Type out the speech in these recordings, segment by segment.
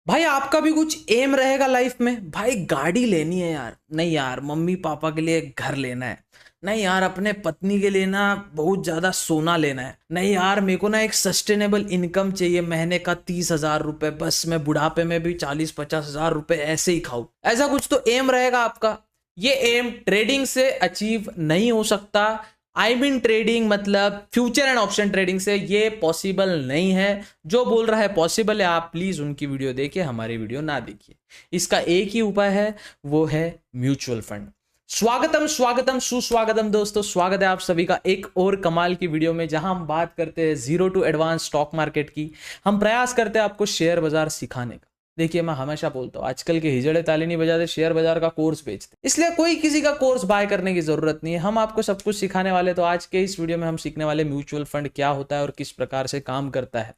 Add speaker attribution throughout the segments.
Speaker 1: भाई आपका भी कुछ एम रहेगा लाइफ में। भाई गाड़ी लेनी है यार, नहीं यार मम्मी पापा के लिए घर लेना है, नहीं यार अपने पत्नी के लिए ना बहुत ज्यादा सोना लेना है, नहीं यार मेरे को ना एक सस्टेनेबल इनकम चाहिए महीने का 30,000 रुपए, बस मैं बुढ़ापे में भी 40-50 हजार रुपए ऐसे ही खाऊं। ऐसा कुछ तो एम रहेगा आपका। ये एम ट्रेडिंग से अचीव नहीं हो सकता। आई मीन ट्रेडिंग मतलब फ्यूचर एंड ऑप्शन ट्रेडिंग से ये पॉसिबल नहीं है। जो बोल रहा है पॉसिबल है, आप प्लीज उनकी वीडियो देखिए, हमारी वीडियो ना देखिए। इसका एक ही उपाय है, वो है म्यूचुअल फंड। स्वागतम स्वागतम सुस्वागतम दोस्तों, स्वागत है आप सभी का एक और कमाल की वीडियो में, जहां हम बात करते हैं zero to advance stock market की। हम प्रयास करते हैं आपको शेयर बाजार सिखाने का। देखिए मैं हमेशा बोलता हूँ, आजकल के हिजड़े ताली नहीं बजाते, शेयर बाजार का कोर्स बेचते, इसलिए कोई किसी का कोर्स बाय करने की जरूरत नहीं है। हम आपको सब कुछ सिखाने वाले। तो आज के इस वीडियो में हम सीखने वाले म्यूचुअल फंड क्या होता है और किस प्रकार से काम करता है।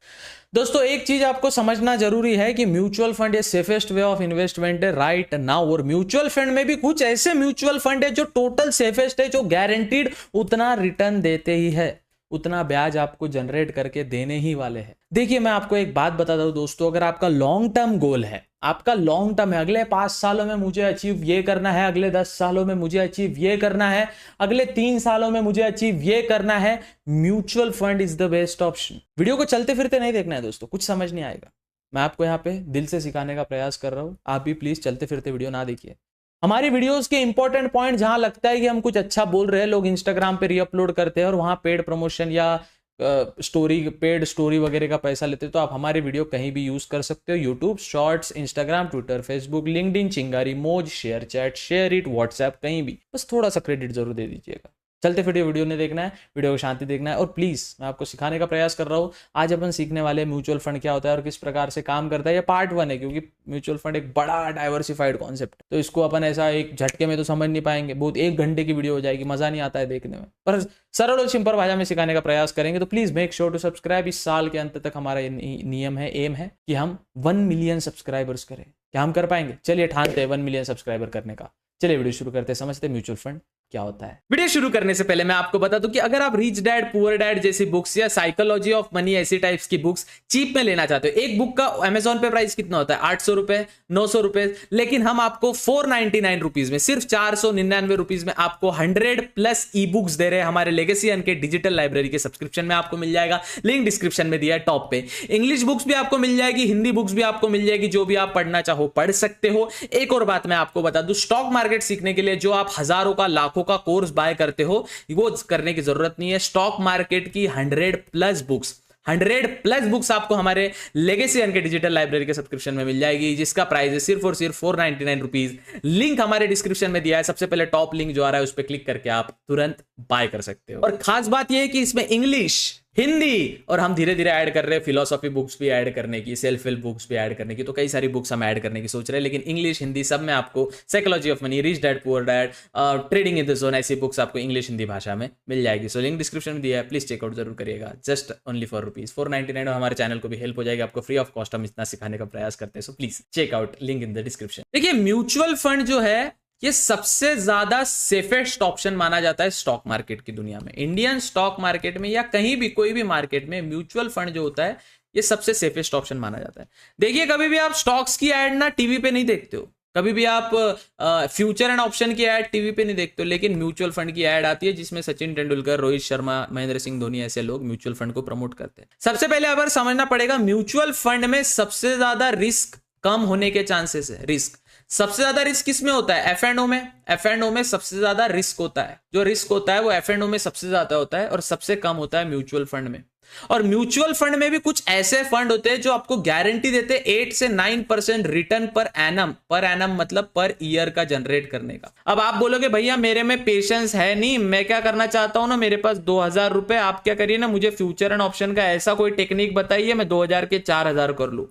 Speaker 1: दोस्तों एक चीज आपको समझना जरूरी है कि म्यूचुअल फंड ये सेफेस्ट वे ऑफ इन्वेस्टमेंट है राइट नाउ। और म्यूचुअल फंड में भी कुछ ऐसे म्यूचुअल फंड है जो टोटल सेफेस्ट है, जो गारंटीड उतना रिटर्न देते ही है, उतना ब्याज आपको जनरेट करके देने ही वाले हैं। देखिए मैं आपको एक बात बताता हूं दोस्तों, अगर आपका लॉन्ग टर्म गोल है, आपका लॉन्ग टर्म है, अगले 5 सालों में मुझे अचीव ये करना है, अगले 10 सालों में मुझे अचीव ये करना है, अगले 3 सालों में मुझे अचीव ये करना है, mutual fund is the best option. Video को चलते फिरते नहीं देखना है दोस्तों, कुछ समझ नहीं आएगा। मैं आपको यहाँ पे दिल से सिखाने का प्रयास कर रहा हूँ, आप भी प्लीज चलते फिरते वीडियो ना देखिए। हमारी वीडियोस के इंपॉर्टेंट पॉइंट जहां लगता है कि हम कुछ अच्छा बोल रहे हैं, लोग इंस्टाग्राम पे रीअपलोड करते हैं और वहां पेड प्रमोशन या पेड स्टोरी वगैरह का पैसा लेते हैं, तो आप हमारी वीडियो कहीं भी यूज कर सकते हो। YouTube shorts, Instagram, Twitter, Facebook, LinkedIn, चिंगारी, मोज, share chat, share it, WhatsApp, कहीं भी बस थोड़ा सा क्रेडिट जरूर दे दीजिएगा। चलते फिर वीडियो नहीं देखना है, वीडियो को शांति देखना है। और प्लीज मैं आपको सिखाने का प्रयास कर रहा हूँ। आज अपन सीखने वाले म्यूचुअल फंड क्या होता है और किस प्रकार से काम करता है। ये पार्ट 1 है, क्योंकि म्यूचुअल फंड एक बड़ा डाइवर्सिफाइड कॉन्सेप्ट है, तो इसको अपन ऐसा एक झटके में तो समझ नहीं पाएंगे। बहुत 1 घंटे की वीडियो हो जाएगी, मजा नहीं आता है देखने में, पर सरल और सिंपल भाषा में सिखाने का प्रयास करेंगे। तो please make sure to subscribe. इस साल के अंत तक हमारा नियम है, एम है कि हम 1 मिलियन सब्सक्राइबर्स करें। क्या हम कर पाएंगे? चलिए ठानते हैं 1 मिलियन सब्सक्राइबर करने का। चलिए वीडियो शुरू करते हैं, समझते हैं म्यूचुअल फंड क्या होता है। वीडियो शुरू करने से पहले मैं आपको बता दूं कि अगर आप रिच डैड पुअर डैड जैसी बुक्स या साइकोलॉजी ऑफ मनी ऐसी टाइप्स की बुक्स चीप में लेना चाहते हो, एक बुक का अमेजोन पे प्राइस कितना होता है? 800 रुपए, 900 रुपए, लेकिन हम आपको 499 रुपीज में, सिर्फ 499 रुपीज में आपको 100+ ई बुक्स दे रहे हैं हमारे लेगेसी के डिजिटल लाइब्रेरी के सब्सक्रिप्शन में। आपको मिल जाएगा, लिंक डिस्क्रिप्शन में दिया है टॉप पे। इंग्लिश बुक्स भी आपको मिल जाएगी, हिंदी बुक्स भी आपको मिल जाएगी, जो भी आप पढ़ना चाहो पढ़ सकते हो। एक और बात मैं आपको बता दूं, स्टॉक मार्केट सीखने के लिए जो आप हजारों का लाखों का कोर्स बाय करते हो, वो करने की जरूरत नहीं है। स्टॉक मार्केट की 100+ बुक्स आपको हमारे लेगेसी के डिजिटल लाइब्रेरी के सब्सक्रिप्शन में मिल जाएगी, जिसका प्राइस है सिर्फ और सिर्फ 499 रुपीज। लिंक हमारे डिस्क्रिप्शन में दिया है, सबसे पहले टॉप लिंक जो आ रहा है उस पर क्लिक करके आप तुरंत बाय कर सकते हो। और खास बात यह है कि इसमें इंग्लिश, हिंदी, और हम धीरे धीरे ऐड कर रहे हैं फिलोसॉफी बुक्स भी ऐड करने की, सेल्फ हेल्प बुक्स भी ऐड करने की, तो कई सारी बुक्स हम ऐड करने की सोच रहे हैं। लेकिन इंग्लिश हिंदी सब में आपको psychology of money, rich dad poor dad, trading in the zone, ऐसी बुक्स आपको इंग्लिश हिंदी भाषा में मिल जाएगी। सो लिंक डिस्क्रिप्शन में दिया है, प्लीज चेकआउट जरूर करिएगा। जस्ट ओनली फॉर रुपीज 499, और हमारे चैनल को भी हेल्प हो जाएगी, आपको फ्री ऑफ कॉस्ट हम इतना सिखाने का प्रयास करते हैं। So please check out link in the description. देखिए म्यूचुअल फंड जो है ये सबसे ज्यादा सेफेस्ट ऑप्शन माना जाता है स्टॉक मार्केट की दुनिया में। इंडियन स्टॉक मार्केट में या कहीं भी कोई भी मार्केट में म्यूचुअल फंड जो होता है ये सबसे सेफेस्ट ऑप्शन माना जाता है। देखिए कभी भी आप स्टॉक्स की एड ना टीवी पे नहीं देखते हो, कभी भी आप फ्यूचर एंड ऑप्शन की एड टीवी पे नहीं देखते हो, लेकिन म्यूचुअल फंड की एड आती है जिसमें सचिन तेंदुलकर, रोहित शर्मा, महेंद्र सिंह धोनी ऐसे लोग म्यूचुअल फंड को प्रमोट करते हैं। सबसे पहले अगर समझना पड़ेगा, म्यूचुअल फंड में सबसे ज्यादा रिस्क कम होने के चांसेस है। रिस्क सबसे ज्यादा रिस्क किसमें होता है? F&O में। F&O में सबसे ज्यादा रिस्क होता है, जो रिस्क होता है वो F&O में सबसे ज्यादा होता है, और सबसे कम होता है म्यूचुअल फंड में। और म्यूचुअल फंड में भी कुछ ऐसे फंड होते हैं जो आपको गारंटी देते हैं 8 से 9% रिटर्न पर एनम मतलब पर ईयर का जनरेट करने का। अब आप बोलोगे भैया मेरे में पेशेंस है नहीं, मैं क्या करना चाहता हूं ना, मेरे पास 2000 रुपए, आप क्या करिए ना, मुझे फ्यूचर एंड ऑप्शन का ऐसा कोई टेक्निक बताइए मैं 2000 के 4000 कर लूं।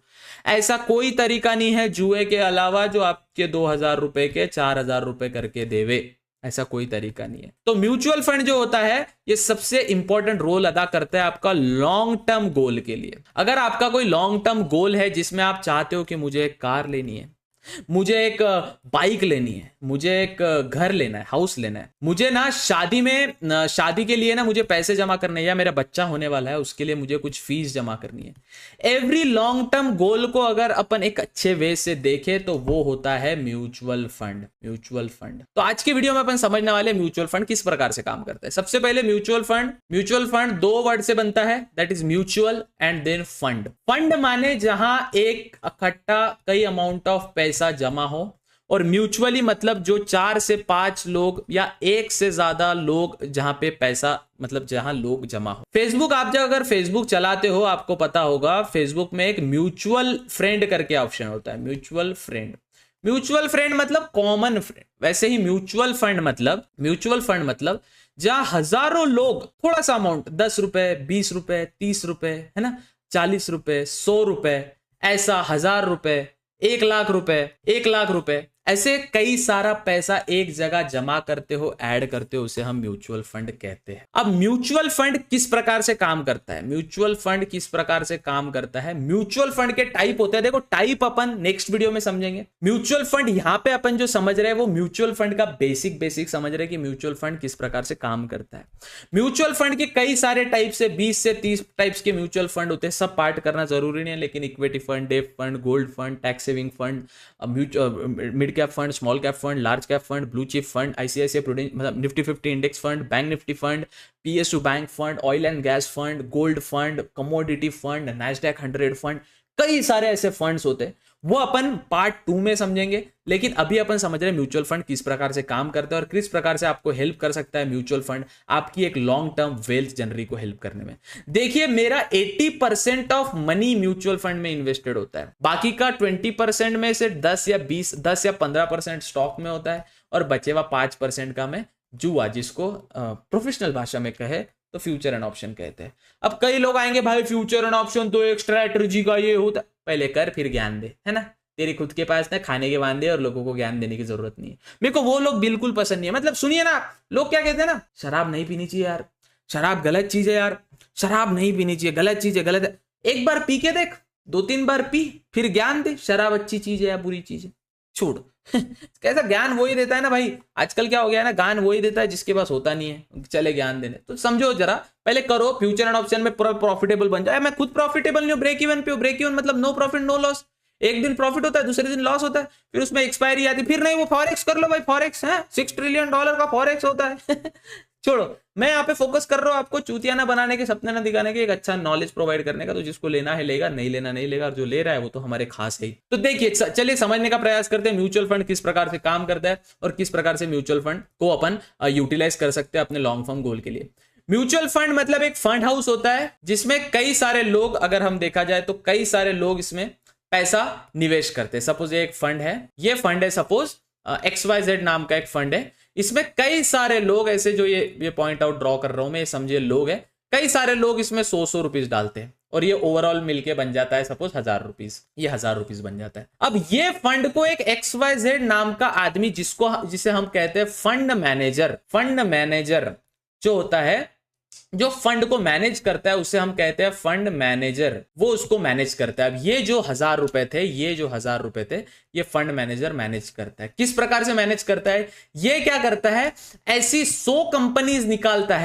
Speaker 1: ऐसा कोई तरीका नहीं है जुए के अलावा जो आपके 2000 रुपए के 4000 रुपए करके देवे, ऐसा कोई तरीका नहीं है। तो म्यूचुअल फंड जो होता है ये सबसे इंपॉर्टेंट रोल अदा करता है आपका लॉन्ग टर्म गोल के लिए। अगर आपका कोई लॉन्ग टर्म गोल है जिसमें आप चाहते हो कि मुझे एक कार लेनी है, मुझे एक बाइक लेनी है, मुझे एक घर लेना है, हाउस लेना है, मुझे ना शादी के लिए ना मुझे पैसे जमा करने हैं, या मेरा बच्चा होने वाला है उसके लिए मुझे कुछ फीस जमा करनी है। एवरी लॉन्ग टर्म गोल को अगर अपन एक अच्छे वे से देखें तो वो होता है म्यूचुअल फंड। म्यूचुअल फंड, तो आज की वीडियो में अपन समझने वाले म्यूचुअल फंड किस प्रकार से काम करता है। सबसे पहले म्यूचुअल फंड दो वर्ड से बनता है, that is mutual and then fund. Fund माने जहां एक इकट्ठा कई अमाउंट ऑफ पैसा जमा हो, और म्यूचुअली मतलब जो 4 से 5 लोग या 1 से ज्यादा लोग जहां पे पैसा मतलब जहां लोग जमा हो। फेसबुक, आप जब अगर फेसबुक चलाते हो आपको पता होगा फेसबुक में एक म्यूचुअल फ्रेंड करके ऑप्शन होता है। म्यूचुअल फ्रेंड मतलब कॉमन फ्रेंड। वैसे ही म्यूचुअल फंड मतलब जहां हजारों लोग थोड़ा सा अमाउंट 10 रुपए, 20 रुपए, 30 रुपए, है ना, 40 रुपए, 100 रुपए, ऐसा 1000 रुपए, 1 लाख रुपए, ऐसे कई सारा पैसा एक जगह जमा करते हो, ऐड करते हो, उसे हम म्यूचुअल फंड कहते हैं। अब म्यूचुअल फंड किस प्रकार से काम करता है? म्यूचुअल फंड के टाइप होते हैं। देखो, टाइप अपन नेक्स्ट वीडियो में समझेंगे। म्यूचुअल फंड यहां पे अपन जो समझ रहे हैं वो म्यूचुअल फंड का बेसिक समझ रहे हैं कि म्यूचुअल फंड किस प्रकार से काम करता है। म्यूचुअल फंड के कई सारे टाइप से 20 से 30 टाइप्स के म्यूचुअल फंड होते हैं। सब पार्ट करना जरूरी नहीं है, लेकिन equity fund, debt fund, gold fund, tax saving fund, mid cap fund, small cap fund, large cap fund, blue chip fund, ICICI prudent मतलब Nifty 50 index fund, bank Nifty fund, PSU bank fund, oil and gas fund, gold fund, commodity fund, Nasdaq 100 fund, कई सारे ऐसे funds होते हैं। वो अपन part 2 में समझेंगे, लेकिन अभी अपन समझ रहे हैं म्यूचुअल फंड किस प्रकार से काम करता है और किस प्रकार से आपको हेल्प कर सकता है म्यूचुअल फंड आपकी एक लॉन्ग टर्म वेल्थ जनरी को हेल्प करने में। देखिए, मेरा 80% ऑफ मनी म्यूचुअल फंड में इन्वेस्टेड होता है, बाकी का 20% में से 10 या 15% स्टॉक में होता है, और बचे हुआ 5% का मैं जुआ, जिसको प्रोफेशनल भाषा में कहे तो फ्यूचर एंड ऑप्शन कहते हैं। अब कई लोग आएंगे, भाई फ्यूचर एंड ऑप्शन तो एक स्ट्रैटेजी का ये होता है। पहले कर फिर ज्ञान दे, है ना। तेरी खुद के पास ना खाने के वांदे और लोगों को ज्ञान देने की जरूरत नहीं है। मेरे को वो लोग बिल्कुल पसंद नहीं है। मतलब सुनिए ना, लोग क्या कहते हैं ना, शराब नहीं पीनी चाहिए यार, शराब गलत चीज है यार, शराब नहीं पीनी चाहिए, गलत चीज है, गलत है। एक बार पी के देख, 2-3 बार पी, फिर ज्ञान दे शराब अच्छी चीज है या बुरी चीज है। छोड़ कैसा ज्ञान वही देता है ना भाई। आजकल क्या हो गया है ना, ज्ञान वही देता है जिसके पास होता नहीं है, चले ज्ञान देने। तो समझो जरा, पहले करो, फ्यूचर एंड ऑप्शन में प्रॉफिटेबल बन जाए। मैं खुद प्रॉफिटेबल नहीं हूं, ब्रेक इवन पे हूं। ब्रेक इवन मतलब नो प्रॉफिट नो लॉस। एक दिन प्रॉफिट होता है, दूसरे दिन लॉस होता है, फिर उसमें एक्सपायरी आती है, फिर नहीं, वो फॉरेक्स कर लो भाई। फॉरेक्स है, $6 ट्रिलियन का फॉरेक्स होता है छोड़ो, मैं यहाँ पे फोकस कर रहा हूँ आपको चूतिया ना बनाने के, सपने ना दिखाने के, एक अच्छा नॉलेज प्रोवाइड करने का। तो जिसको लेना है लेगा, नहीं लेना नहीं लेगा, और जो ले रहा है वो तो हमारे खास है ही। तो देखिए, चलिए समझने का प्रयास करते हैं म्यूचुअल फंड किस प्रकार से काम करता है और किस प्रकार से म्यूचुअल फंड को अपन यूटिलाइज कर सकते हैं अपने लॉन्ग टर्म गोल के लिए। म्यूचुअल फंड मतलब एक फंड हाउस होता है जिसमें कई सारे लोग, अगर हम देखा जाए तो कई सारे लोग इसमें पैसा निवेश करते हैं। सपोज ये एक फंड है, ये फंड है, सपोज XYZ नाम का एक फंड है। इसमें कई सारे लोग ऐसे, जो ये पॉइंट आउट ड्रॉ कर रहा हूं मैं, समझिए लोग हैं, कई सारे लोग इसमें 100 रुपीज डालते हैं, और ये ओवरऑल मिलके बन जाता है सपोज 1000 रुपीज। ये 1000 रुपीज बन जाता है। अब ये फंड को एक XYZ नाम का आदमी, जिसे हम कहते हैं फंड मैनेजर जो होता है, जो फंड को मैनेज करता है, उसे हम कहते हैं फंड मैनेजर। वो उसको मैनेज करता है। अब ये जो 1000 रुपए थे, ये फंड मैनेजर मैनेज करता है। किस प्रकार से मैनेज करता है? ये क्या करता है, ऐसी 100 कंपनीज निकालता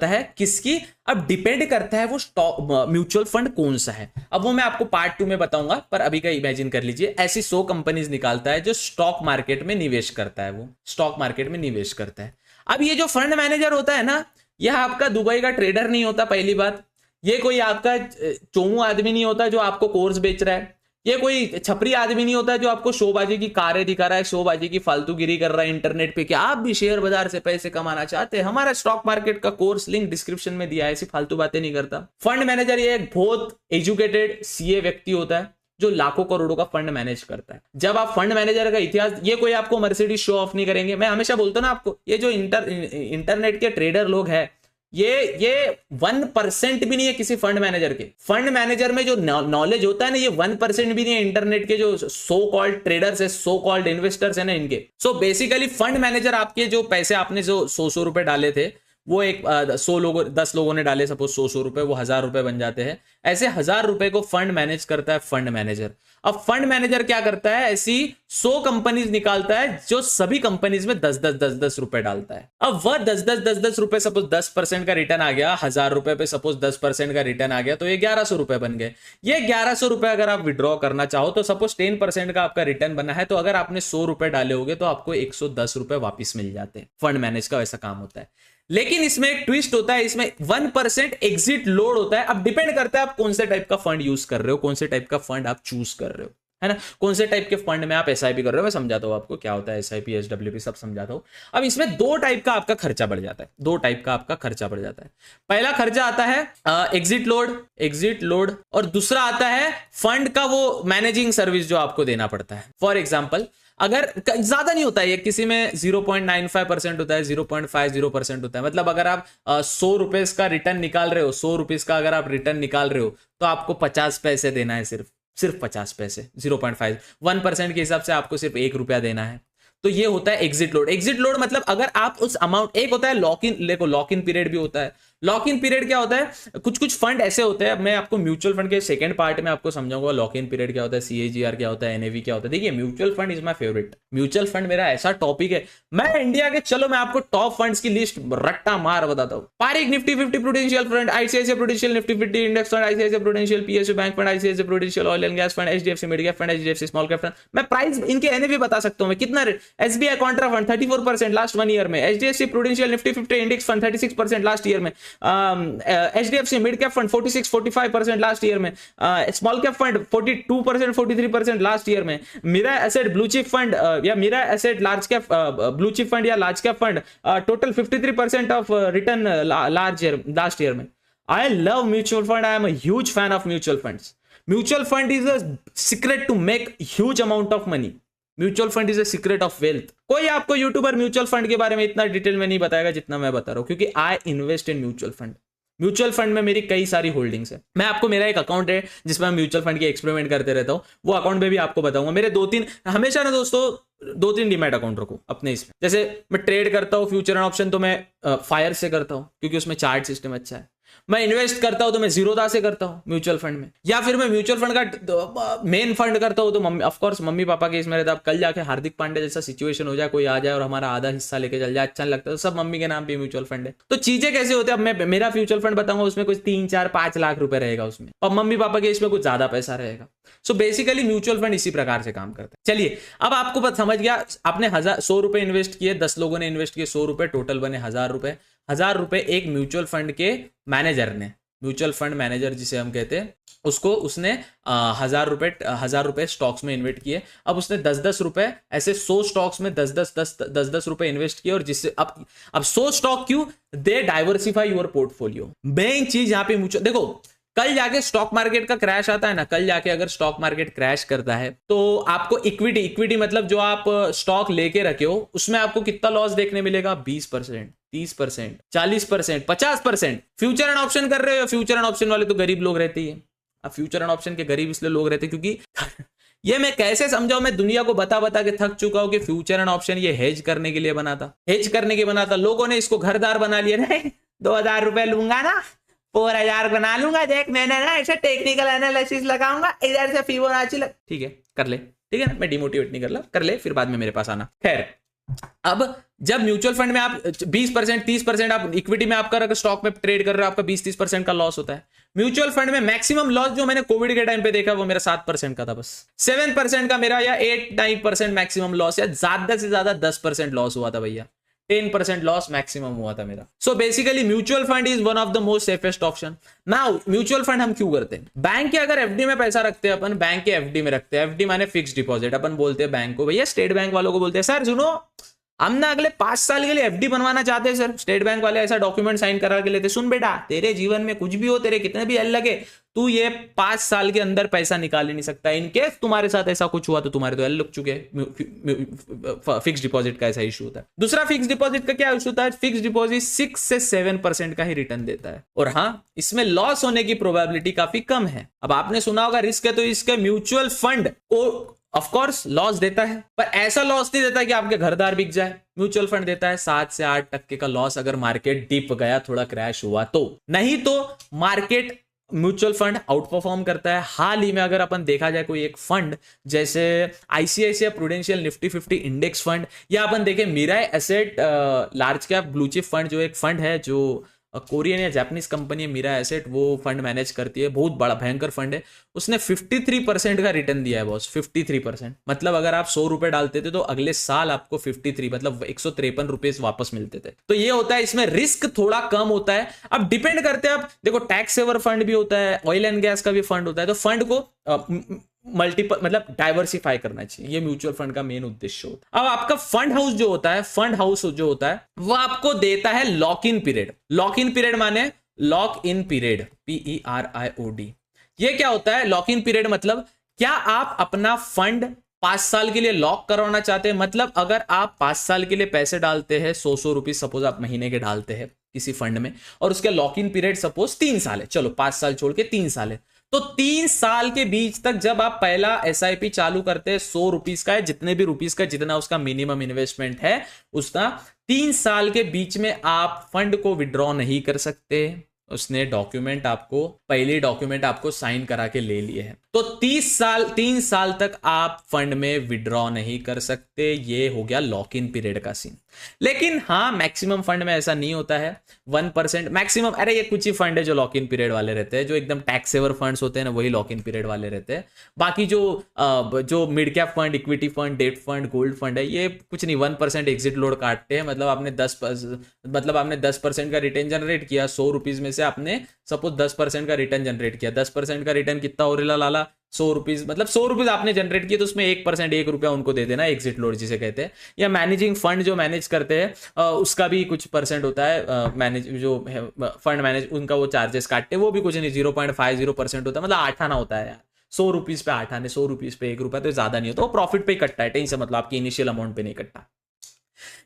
Speaker 1: है। किसकी? अब डिपेंड करता है वो स्टॉक म्यूचुअल फंड कौन सा है। अब वो मैं आपको पार्ट 2 में बताऊंगा, पर अभी का इमेजिन कर लीजिए, ऐसी 100 कंपनीज निकालता है जो स्टॉक मार्केट में निवेश करता है। अब ये जो फंड मैनेजर होता है ना, यह आपका दुबई का ट्रेडर नहीं होता। पहली बात, ये कोई आपका चोमू आदमी नहीं होता जो आपको कोर्स बेच रहा है। ये कोई छपरी आदमी नहीं होता जो आपको शोबाजी की कारें दिखा रहा है, शोबाजी की फालतूगिरी कर रहा है इंटरनेट पे कि आप भी शेयर बाजार से पैसे कमाना चाहते हैं, हमारा स्टॉक मार्केट का कोर्स लिंक डिस्क्रिप्शन में दिया है। ऐसी फालतू बातें नहीं करता। फंड मैनेजर ये एक बहुत एजुकेटेड CA व्यक्ति होता है जो लाखों करोड़ों का फंड मैनेज करता है। जब आप फंड मैनेजर का इतिहास, ये कोई आपको मर्सिडीज शो ऑफ नहीं करेंगे। मैं हमेशा बोलता हूं ना आपको, ये जो इंटरनेट के ट्रेडर लोग हैं, ये 1% भी नहीं है किसी फंड मैनेजर के। फंड मैनेजर में जो नॉलेज होता है ना, ये 1% भी नहीं है इंटरनेट के जो सो कॉल्ड ट्रेडर्स है, सो कॉल्ड इन्वेस्टर्स है ना, इनके। सो बेसिकली फंड मैनेजर आपके जो पैसे आपने जो 100 रुपए डाले थे, वो एक 10 लोगों ने डाले सपोज 100 रुपए, वो 1000 रुपए बन जाते हैं। ऐसे 1000 रुपए को फंड मैनेज करता है फंड मैनेजर। अब फंड मैनेजर क्या करता है, ऐसी 100 कंपनीज निकालता है जो सभी कंपनीज में 10-10 रुपए डालता है। अब वह 10-10 रुपए सपोज 10% का रिटर्न आ गया, 1000 रुपए पे सपोज 10% का रिटर्न आ गया, तो ये 1100 रुपए बन गए। ये 1100 रुपए अगर आप विड्रॉ करना चाहो तो सपोज 10% का आपका रिटर्न बना है, तो अगर आपने 100 रुपए डाले होंगे तो आपको 110 रुपए वापिस मिल जाते हैं। फंड मैनेज का वैसा काम होता है। लेकिन इसमें एक ट्विस्ट होता है, इसमें 1% एग्जिट लोड होता है। अब डिपेंड करता है आप कौन से टाइप का फंड यूज कर रहे हो, कौन से टाइप का फंड आप चूज कर रहे हो, है ना, कौन से टाइप के फंड में आप एसआईपी कर रहे हो। मैं समझाता हूं आपको क्या होता है एसआईपी, एसडब्ल्यूपी सब समझाता हूं। अब इसमें 2 टाइप का आपका खर्चा बढ़ जाता है, 2 टाइप का आपका खर्चा बढ़ जाता है। पहला खर्चा आता है एग्जिट लोड, और दूसरा आता है फंड का वो मैनेजिंग सर्विस जो आपको देना पड़ता है। फॉर एग्जाम्पल, अगर ज्यादा नहीं होता है, किसी में 0.95% होता है, 0.50% होता है। मतलब अगर आप 100 रुपए का रिटर्न निकाल रहे हो, 100 रुपीज का अगर आप रिटर्न निकाल रहे हो, तो आपको 50 पैसे देना है, सिर्फ 50 पैसे। 0.5 1% के हिसाब से आपको सिर्फ 1 रुपया देना है। तो ये होता है एग्जिट लोड। एग्जिट लोड मतलब अगर आप उस अमाउंट, एक होता है लॉक इन, देखो लॉक इन पीरियड भी होता है। लॉक इन पीरियड क्या होता है, कुछ फंड ऐसे होते हैं, मैं आपको म्यूचुअल फंड के सेकंड पार्ट में आपको समझाऊंगा लॉक इन पीरियड क्या होता है, सीएजीआर क्या होता है, एनएवी क्या होता है। देखिए mutual fund is my favourite. Mutual fund मेरा ऐसा टॉपिक है, मैं इंडिया के, चलो मैं आपको टॉप फंड्स की लिस्ट रट्टा मार बताता हूं। पारिक Nifty 50 prudential fund, ICICI prudential Nifty 50 index fund, ICICI prudential PSU bank fund, ICICI prudential oil and gas fund, HDFC mid cap fund, HDFC small cap fund. मैं प्राइस इनके एनएवी बता सकता हूं मैं कितना। SBI contra fund 34% last 1 year में, HDFC prudential Nifty 50 index fund 36% last year में, HDFC mid cap fund 46-45% last year में, small cap fund 42% 43% last year में, मेरा एसेट ब्लू चिप फंड या मेरा asset large cap blue chip fund या large cap fund total 53% of return last year में। I love mutual fund, I am a huge fan of mutual funds. Mutual fund is a secret to make huge amount of money. Mutual fund is a secret of wealth. कोई आपको YouTuber mutual fund के बारे में इतना detail में नहीं बताएगा जितना मैं बता रहा हूं, क्योंकि I invest in mutual fund. Mutual fund में मेरी कई सारी होल्डिंग्स है। मैं आपको, मेरा एक अकाउंट है जिसमें मैं म्यूचुअल फंड की एक्सपेरिमेंट करते रहता हूं, वो अकाउंट में भी आपको बताऊंगा। मेरे 2-3 हमेशा ना दोस्तों 2-3 डीमैट अकाउंट रखो अपने इसमें। जैसे मैं ट्रेड करता हूं फ्यूचर एंड ऑप्शन, तो मैं फायर से करता हूं क्योंकि उसमें चार्ट सिस्टम अच्छा है। मैं इन्वेस्ट करता हूं तो मैं जीरोधा से करता हूं म्यूचुअल फंड में, या फिर मैं म्यूचुअल फंड का मेन फंड करता हूं तो ऑफकोर्स मम्मी पापा के इसमें रहता। अब कल जाके हार्दिक पांड्या जैसा सिचुएशन हो जाए, कोई आ जाए और हमारा आधा हिस्सा लेके चल जाए, अच्छा नहीं लगता, तो सब मम्मी के नाम पे म्यूचुअल फंड है। तो चीजें कैसे होती है, अब मैं मेरा म्यूचुअल फंड बताऊंगा, उसमें कुछ 3-4-5 लाख रुपए रहेगा उसमें, और मम्मी पापा के इसमें कुछ ज्यादा पैसा रहेगा। सो बेसिकली म्यूचुअल फंड इसी प्रकार से काम करता है। चलिए अब आपको बात समझ गया, आपने 100 रुपए इन्वेस्ट किए, 10 लोगों ने इन्वेस्ट किए, 100 रुपए टोटल बने 1000 रुपए। 1000 रुपए एक म्यूचुअल फंड के मैनेजर ने, म्यूचुअल फंड मैनेजर जिसे हम कहते हैं, उसने 1000 रुपए स्टॉक्स में इन्वेस्ट किए। अब उसने 10-10 रुपए ऐसे 100 स्टॉक्स में 10-10 रुपए इन्वेस्ट किए, और जिससे अब 100 स्टॉक क्यों, दे डाइवर्सिफाई योर पोर्टफोलियो। मेन चीज यहाँ पे म्यूचुअल, देखो कल जाके स्टॉक मार्केट का क्रैश आता है ना, कल जाके अगर स्टॉक मार्केट क्रैश करता है तो आपको इक्विटी मतलब जो आप स्टॉक लेके रखे हो उसमें आपको कितना लॉस देखने मिलेगा, 20%, 30%, 40%, 50%। फ्यूचर एंड ऑप्शन कर रहे हो, फ्यूचर एंड ऑप्शन वाले तो गरीब लोग रहते ही है। अब फ्यूचर एंड ऑप्शन के गरीब इसलिए लोग रहते क्योंकि ये मैं कैसे समझाऊं, मैं दुनिया को बता के थक चुका हूं कि फ्यूचर एंड ऑप्शन ये हेज करने के लिए बना था, लोगों ने इसको घरदार बना लिया। नहीं 2000 रुपए लूंगा ना, 4000 बना लूंगा, देख मैंने ना ऐसे टेक्निकल एनालिसिस लगाऊंगा, इधर से फिबोनाची ठीक है कर ले, ठीक है ना, मैं डिमोटिवेट नहीं कर ले, फिर बाद में मेरे पास आना। खैर, अब जब म्यूचुअल फंड में आप 20% 30% आप इक्विटी में आपका अगर स्टॉक में ट्रेड कर रहे हो, आपका 20-30% का लॉस होता है। म्यूचुअल फंड में मैक्सिमम लॉस जो मैंने कोविड के टाइम पे देखा वो मेरा 7% का था, बस 7% का मेरा, या 8-9% मैक्सिमम लॉस, या ज्यादा से ज्यादा 10% लॉस हुआ था भैया। 10% लॉस मैक्सिमम हुआ था मेरा। So basically mutual fund is one of the most safest option. Now mutual fund हम क्यों करते हैं, बैंक के अगर एफडी में पैसा रखते हैं अपन, बैंक के एफडी में रखते हैं, एफडी माने फिक्स डिपॉजिट, अपन बोलते हैं बैंक को, भैया स्टेट बैंक वालों को बोलते हैं, सर सुनो हम ना अगले 5 साल के लिए एफडी बनवाना चाहते हैं सर। स्टेट बैंक वाले ऐसा डॉक्यूमेंट साइन करा के लेते, सुन बेटा तेरे जीवन में कुछ भी हो, तेरे कितने भी एल लगे, तू ये 5 साल के अंदर पैसा निकाल ही नहीं सकता। इनकेस तुम्हारे साथ ऐसा कुछ हुआ तो तुम्हारे तो एल लग चुके। फिक्स डिपॉजिट का ऐसा इशू होता है। दूसरा फिक्स डिपॉजिट का क्या इशू होता है, फिक्स डिपॉजिट 6 से 7% का ही रिटर्न देता है, और हाँ इसमें लॉस होने की प्रोबेबिलिटी काफी कम है। अब आपने सुना होगा रिस्क है तो इसके म्यूचुअल फंड को ऑफ कोर्स लॉस देता है, पर ऐसा लॉस नहीं देता कि आपके घरदार बिक जाए। म्यूचुअल फंड देता है 7 से 8% का लॉस अगर मार्केट डिप गया, थोड़ा क्रैश हुआ तो, नहीं तो market mutual fund out perform करता है। हाल ही में अगर अपन देखा जाए कोई एक फंड जैसे ICICI prudential Nifty 50 index fund, या अपन देखें Mirae asset large cap blue chip fund, जो एक फंड है जो कोरियन या जापानीज कंपनी है मिरा एसेट, वो फंड मैनेज करती है, बहुत बड़ा भयंकर फंड है, उसने 53% का रिटर्न दिया है बॉस। 53%, मतलब अगर आप 100 रुपए डालते थे तो अगले साल आपको 53 मतलब 153 रुपए वापस मिलते थे। तो ये होता है, इसमें रिस्क थोड़ा कम होता है। अब डिपेंड करते हैं, आप देखो टैक्स सेवर फंड भी होता है, ऑयल एंड गैस का भी फंड होता है, तो फंड को मल्टीपल मतलब डाइवर्सिफाई करना चाहिए, ये म्यूचुअल फंड का मेन उद्देश्य होता है। अब आपका फंड हाउस जो होता है, फंड हाउस जो होता है वो आपको देता है lock in period. Lock in period माने लॉक इन पीरियड, PERIOD। ये क्या होता है लॉक इन पीरियड? मतलब क्या आप अपना फंड 5 साल के लिए लॉक करवाना चाहते हैं? मतलब अगर आप 5 साल के लिए पैसे डालते हैं 100 रुपीज, सपोज आप महीने के डालते हैं किसी फंड में, और उसके लॉक इन पीरियड सपोज 3 साल है, चलो 5 साल छोड़ के 3 साल है, तो 3 साल के बीच तक जब आप पहला SIP चालू करते हैं 100 रुपीज का है, जितने भी रुपीज का जितना उसका मिनिमम इन्वेस्टमेंट है उसका, 3 साल के बीच में आप फंड को विड्रॉ नहीं कर सकते। उसने डॉक्यूमेंट आपको, पहले डॉक्यूमेंट आपको साइन करा के ले लिए हैं, तो 3 साल तक आप फंड में विड्रॉ नहीं कर सकते। ये हो गया लॉक इन पीरियड का सीन। लेकिन हाँ, मैक्सिमम फंड में ऐसा नहीं होता है, 1% मैक्सिमम। अरे ये कुछ ही फंड है जो लॉक इन पीरियड वाले रहते हैं, जो एकदम टैक्स सेवर फंड्स होते हैं ना, वही लॉक इन पीरियड वाले रहते हैं। बाकी जो mid cap fund, equity fund, debt fund, gold fund है, ये कुछ नहीं, 1% एग्जिट लोड काटते हैं। मतलब आपने 10% का रिटर्न जनरेट किया 100 रुपीज में से, आपने सपोज 10% का रिटर्न जनरेट किया, 10% का रिटर्न कितना हो रहा लाला, 100 रुपीज, मतलब 100 रुपीज आपने जनरेट किए, तो उसमें 1%, 1 रुपया उनको दे देना, एग्जिट लोड जिसे कहते हैं। या मैनेजिंग फंड जो मैनेज करते हैं उसका भी कुछ परसेंट होता है, मैनेज जो फंड मैनेज उनका वो चार्जेस काटते हैं, वो भी कुछ नहीं, 0.50% होता है। मतलब 8 आना होता है यार, 100 रुपीज पे 8 आने, 100 रुपीज पे 1 रुपया, तो ज्यादा नहीं होता, वो प्रॉफिट पे ही कटता है, टेंशन मतलब आपकी इनिशियल अमाउंट पे नहीं कटता।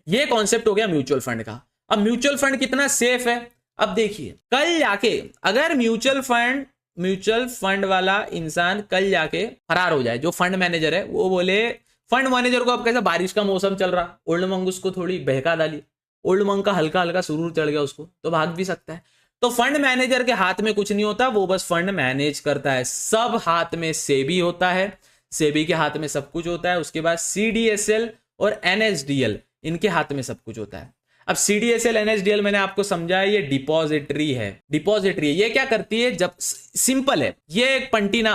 Speaker 1: ये कॉन्सेप्ट हो गया म्यूचुअल फंड का। अब म्यूचुअल फंड कितना सेफ है, अब देखिए, कल जाके अगर म्यूचुअल फंड वाला इंसान कल जाके फरार हो जाए, जो फंड मैनेजर है वो बोले, फंड मैनेजर को अब कैसा, बारिश का मौसम चल रहा, ओल्ड मंग उसको थोड़ी बहका डाली, ओल्ड मंग का हल्का हल्का सुरूर चढ़ गया उसको, तो भाग भी सकता है। तो फंड मैनेजर के हाथ में कुछ नहीं होता, वो बस फंड मैनेज करता है। सब हाथ में सेबी होता है, सेबी के हाथ में सब कुछ होता है। उसके बाद CDSL और NSDL, इनके हाथ में सब कुछ होता है। अब CDSL NSDL मैंने आपको समझाया, ये डिपॉजिटरी है। ये क्या करती है? जब सिंपल है, ये एक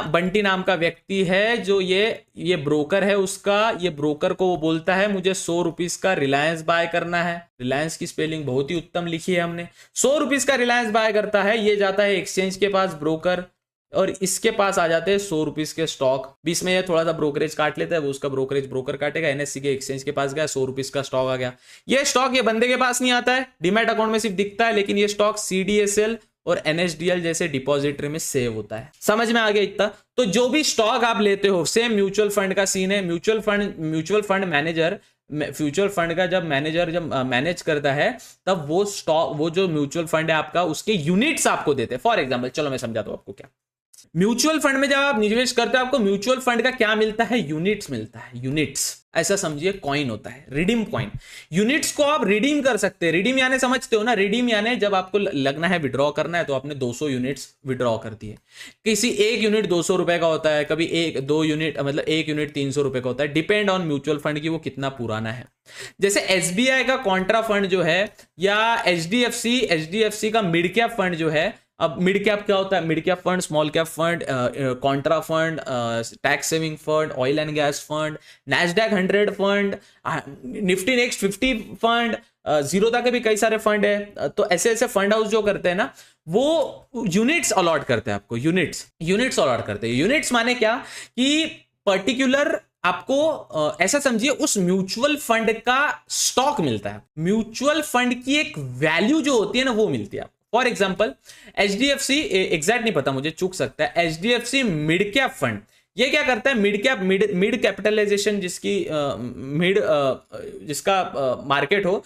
Speaker 1: बंटी नाम का व्यक्ति है, जो ये ब्रोकर है उसका, ये ब्रोकर को वो बोलता है मुझे 100 रुपीज का रिलायंस बाय करना है। रिलायंस की स्पेलिंग बहुत ही उत्तम लिखी है हमने। 100 रुपीज का रिलायंस बाय करता है, ये जाता है एक्सचेंज के पास, ब्रोकर, और इसके पास आ जाते हैं 100 रुपीज के स्टॉक। बीच में ये थोड़ा सा ब्रोकरेज काट लेता है, वो उसका ब्रोकर काटेगा। NSE के एक्सचेंज के पास गया, 100 रुपीज का स्टॉक आ गया। ये स्टॉक ये बंदे के पास नहीं आता है, डीमैट अकाउंट में सिर्फ दिखता है, लेकिन ये स्टॉक CDSL और NSDL जैसे डिपॉजिटरी में सेव होता है। समझ में आ गया इतना? तो जो भी स्टॉक आप लेते हो, सेम म्यूचुअल फंड का सीन है। Mutual fund manager, future fund का जब मैनेज करता है, तब वो स्टॉक, वो जो म्यूचुअल फंड है आपका, उसके यूनिट्स आपको देते हैं। फॉर एग्जांपल, चलो मैं समझाता हूं आपको क्या। म्यूचुअल फंड में जब आप निवेश करते हो, आपको म्यूचुअल फंड का क्या मिलता है? यूनिट्स मिलता है। यूनिट्स ऐसा समझिए कॉइन होता है, रिडीम कॉइन। यूनिट्स को आप रिडीम कर सकते हैं। रिडीम यानी समझते हो ना? रिडीम यानी जब आपको लगना है विड्रॉ करना है, तो आपने 200 यूनिट्स विड्रॉ कर दिए। किसी एक यूनिट 200 रुपए का होता है, कभी 1-2 यूनिट, मतलब एक यूनिट 300 रुपए का होता है, डिपेंड ऑन म्यूचुअल फंड की वो कितना पुराना है। जैसे SBI का कॉन्ट्रा फंड जो है, या HDFC का मिड कैप फंड जो है। अब मिड कैप क्या होता है? Mid cap fund, small cap fund, Contra fund, tax saving fund, oil and gas fund, NASDAQ 100 fund, Nifty next 50 fund, Zerodha के भी कई सारे फंड है। तो ऐसे फंड हाउस जो करते हैं ना, वो यूनिट्स अलॉट करते हैं आपको। यूनिट्स अलॉट करते हैं। यूनिट्स माने क्या कि पर्टिकुलर आपको ऐसा समझिए, उस म्यूचुअल फंड का स्टॉक मिलता है। म्यूचुअल फंड की एक वैल्यू जो होती है ना, वो मिलती है। फॉर एग्जाम्पल HDFC, एग्जैक्ट नहीं पता मुझे, चूक सकता है, HDFC मिड कैप फंड, ये क्या करता है? मिड कैपिटलाइजेशन, जिसका मार्केट हो,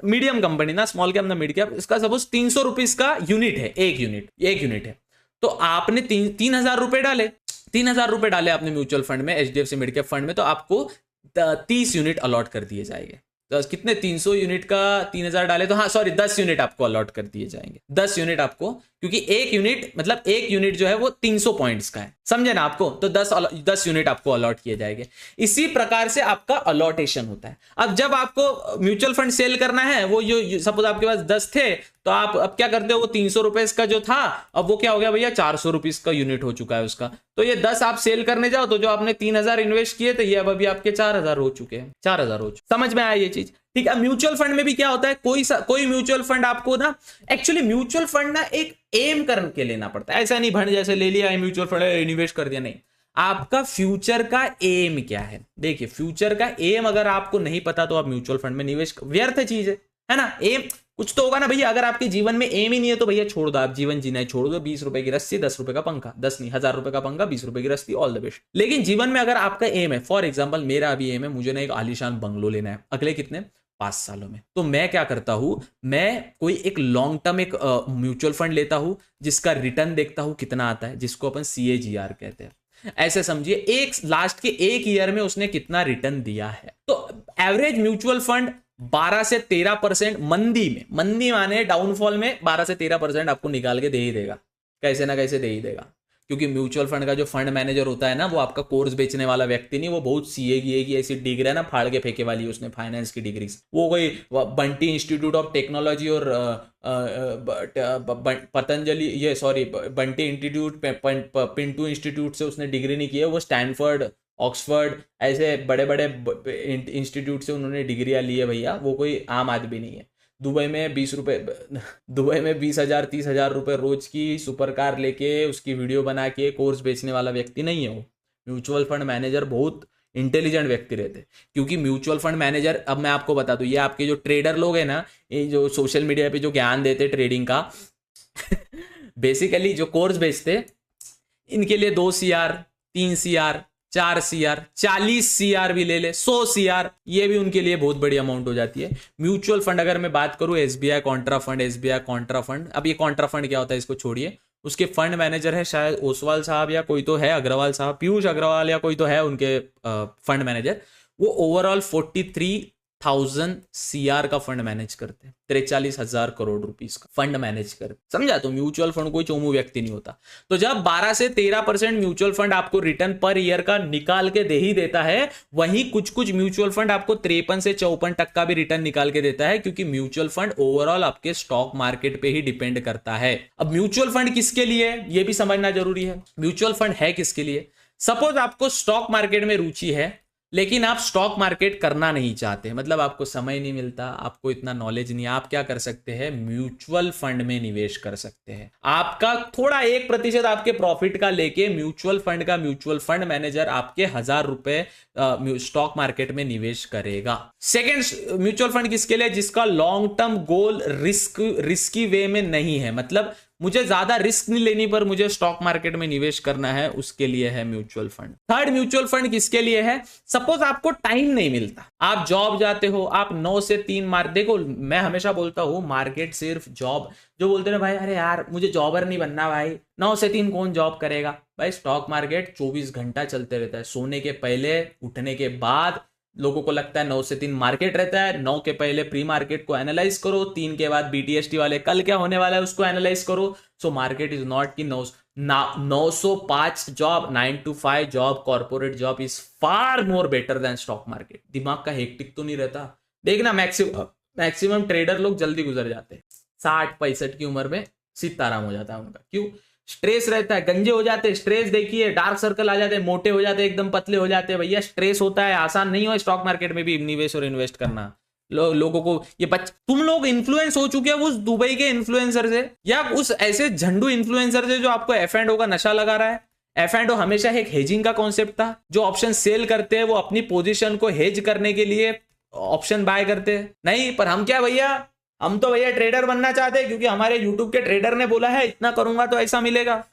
Speaker 1: मीडियम कंपनी ना, स्मॉल कैप ना मिड कैप, इसका सपोज 300 रुपीज का यूनिट है, एक यूनिट है। तो आपने 3000 रुपए डाले,
Speaker 2: 3,000 रुपए डाले आपने म्यूचुअल फंड में, एचडीएफसी मिड कैप फंड में, तो आपको 30 यूनिट अलॉट कर दिए जाएंगे। तो कितने 300 यूनिट का 3,000 डाले तो हाँ सॉरी 10 यूनिट आपको अलॉट कर दिए जाएंगे। 10 यूनिट आपको, क्योंकि एक यूनिट मतलब एक यूनिट जो है वो 300 पॉइंट्स का है, समझे ना आपको, तो 10 यूनिट आपको अलॉट किए जाएंगे। इसी प्रकार से आपका अलॉटेशन होता है। अब जब आपको म्यूचुअल फंड सेल करना है, वो जो सपोज आपके पास 10 थे, तो आप अब क्या करते हो, वो 300 रुपए का जो था अब वो क्या हो गया भैया 400 रुपीज का यूनिट हो चुका है उसका। तो ये 10 आप सेल करने जाओ तो जो आपने 3,000 इन्वेस्ट किए थे ये अब अभी आपके 4,000 हो चुके हैं, 4,000 हो चुके। समझ में आया ये चीज? ठीक है। म्यूचुअल फंड में भी क्या होता है, कोई म्यूचुअल फंड आपको ना, एक्चुअली म्यूचुअल फंड ना एक एम करके लेना पड़ता है। ऐसा नहीं भंड जैसे ले लिया म्यूचुअल फंड इन्वेस्ट कर दिया, नहीं। आपका फ्यूचर का एम क्या है? देखिए फ्यूचर का एम अगर आपको नहीं पता तो आप म्यूचुअल फंड में निवेश व्यर्थ चीज है ना। एम कुछ तो होगा ना भैया। अगर आपके जीवन में एम ही नहीं है तो भैया छोड़ दो, आप जीवन जीना ही छोड़ दो। 20 रुपए की रस्सी 10 रुपए का पंखा, 10 नहीं 1000 रुपए का पंखा 20 रुपए की रस्सी, ऑल द बेस्ट। लेकिन जीवन में अगर आपका एम है, फॉर एग्जाम्पल मेरा अभी एम है, मुझे ना एक आलीशान बंगलो लेना है अगले कितने 5 सालों में, तो मैं क्या करता हूं, मैं कोई एक लॉन्ग टर्म एक म्यूचुअल फंड लेता हूं जिसका रिटर्न देखता हूं कितना आता है, जिसको अपन CAGR कहते हैं। ऐसे समझिए एक लास्ट के 1 ईयर में उसने कितना रिटर्न दिया है। तो एवरेज म्यूचुअल फंड 12 से 13% मंदी माने डाउनफॉल में 12 से 13% आपको निकाल के दे ही देगा, कैसे ना कैसे दे ही देगा। क्योंकि म्यूचुअल फंड का जो फंड मैनेजर होता है ना, वो आपका कोर्स बेचने वाला व्यक्ति नहीं, वो बहुत CA की ऐसी डिग्री है ना फाड़ के फेंके वाली, उसने फाइनेंस की डिग्री, वो कोई बंटी इंस्टीट्यूट ऑफ टेक्नोलॉजी और पतंजलि ये sorry Bunty institute Pintu institute से उसने डिग्री नहीं की है, वो स्टैनफोर्ड ऑक्सफोर्ड ऐसे बड़े बड़े इंस्टीट्यूट से उन्होंने डिग्रियां ली है भैया, वो कोई आम आदमी नहीं है। दुबई में 20,000 30,000 रुपए रोज की सुपर कार लेके उसकी वीडियो बना के कोर्स बेचने वाला व्यक्ति नहीं है वो। म्यूचुअल फंड मैनेजर बहुत इंटेलिजेंट व्यक्ति रहते हैं, क्योंकि म्यूचुअल फंड मैनेजर, अब मैं आपको बता दूं, ये आपके जो ट्रेडर लोग हैं ना, ये जो सोशल मीडिया पे जो ज्ञान देते ट्रेडिंग का बेसिकली जो कोर्स बेचते, इनके लिए 2 CR 3 CR 4 CR 40 CR भी ले ले 100 CR, ये भी उनके लिए बहुत बड़ी अमाउंट हो जाती है। म्यूचुअल फंड अगर मैं बात करूं SBI कॉन्ट्रा फंड, अब ये कॉन्ट्रा फंड क्या होता है इसको छोड़िए, उसके फंड मैनेजर है शायद ओसवाल साहब या कोई तो है, अग्रवाल साहब, पीयूष अग्रवाल या कोई तो है उनके फंड मैनेजर। वो ओवरऑल 43,000 CR का फंड मैनेज करते हैं, 43,000 करोड़ रुपीस का फंड मैनेज करते, समझा? तो म्यूचुअल फंड कोई चोमू व्यक्ति नहीं होता। तो जब 12 से 13% म्यूचुअल फंड आपको रिटर्न पर ईयर का निकाल के दे ही देता है, वहीं कुछ म्यूचुअल फंड आपको 53 से 54% का भी रिटर्न निकाल के देता है, क्योंकि म्यूचुअल फंड ओवरऑल आपके स्टॉक मार्केट पे ही डिपेंड करता है। अब म्यूचुअल फंड किसके लिए, यह भी समझना जरूरी है। म्यूचुअल फंड है किसके लिए? सपोज आपको स्टॉक मार्केट में रुचि है, लेकिन आप स्टॉक मार्केट करना नहीं चाहते, मतलब आपको समय नहीं मिलता, आपको इतना नॉलेज नहीं, आप क्या कर सकते हैं, म्यूचुअल फंड में निवेश कर सकते हैं। आपका थोड़ा 1% आपके प्रॉफिट का लेके म्यूचुअल फंड मैनेजर आपके 1,000 रुपए स्टॉक मार्केट में निवेश करेगा। सेकेंड म्यूचुअल फंड किसके लिए? जिसका लॉन्ग टर्म गोल रिस्की वे में नहीं है, मतलब मुझे ज्यादा रिस्क नहीं लेनी पर मुझे स्टॉक मार्केट में निवेश करना है, उसके लिए है mutual fund. Third mutual fund किसके लिए है? सपोज आपको टाइम नहीं मिलता, आप जॉब जाते हो, आप 9 से 3 देखो मैं हमेशा बोलता हूं मार्केट सिर्फ जॉब, जो बोलते हैं भाई अरे यार मुझे जॉबर नहीं बनना भाई, 9 से 3 कौन जॉब करेगा भाई? स्टॉक मार्केट 24 घंटा चलते रहता है, सोने के पहले उठने के बाद लोगों को लगता है 9 से 3 मार्केट रहता है, 9 के पहले प्री मार्केट को एनालाइज करो, 3 के बाद BTST वाले कल क्या होने वाला है उसको एनालाइज करो। सो मार्केट इज नॉट की 905 job 9 to 5 job corporate job is far more better than stock market. दिमाग का हेक्टिक तो नहीं रहता। देखना मैक्सिमम ट्रेडर लोग जल्दी गुजर जाते हैं, 60-65 की उम्र में सीताराम हो जाता है उनका। क्यों? स्ट्रेस रहता है, गंजे हो जाते हैं, स्ट्रेस देखिए, डार्क सर्कल आ जाते हैं, मोटे हो जाते हैं, एकदम पतले हो जाते हैं। भैया स्ट्रेस होता है, आसान नहीं हो स्टॉक मार्केट में भी निवेश और इन्वेस्ट करना। लोगों को ये तुम लोग इन्फ्लुएंस हो चुके हैं उस दुबई के इन्फ्लुएंसर से या उस ऐसे झंडू इन्फ्लुएंसर से जो आपको F&O का नशा लगा रहा है। F&O हमेशा एक हेजिंग का कॉन्सेप्ट था। जो ऑप्शन सेल करते हैं वो अपनी पोजीशन को हेज करने के लिए ऑप्शन बाय करते हैं। नहीं, पर हम क्या भैया, हम तो भैया ट्रेडर बनना चाहते हैं, क्योंकि हमारे यूट्यूब के ट्रेडर ने बोला है इतना करूंगा तो ऐसा मिलेगा।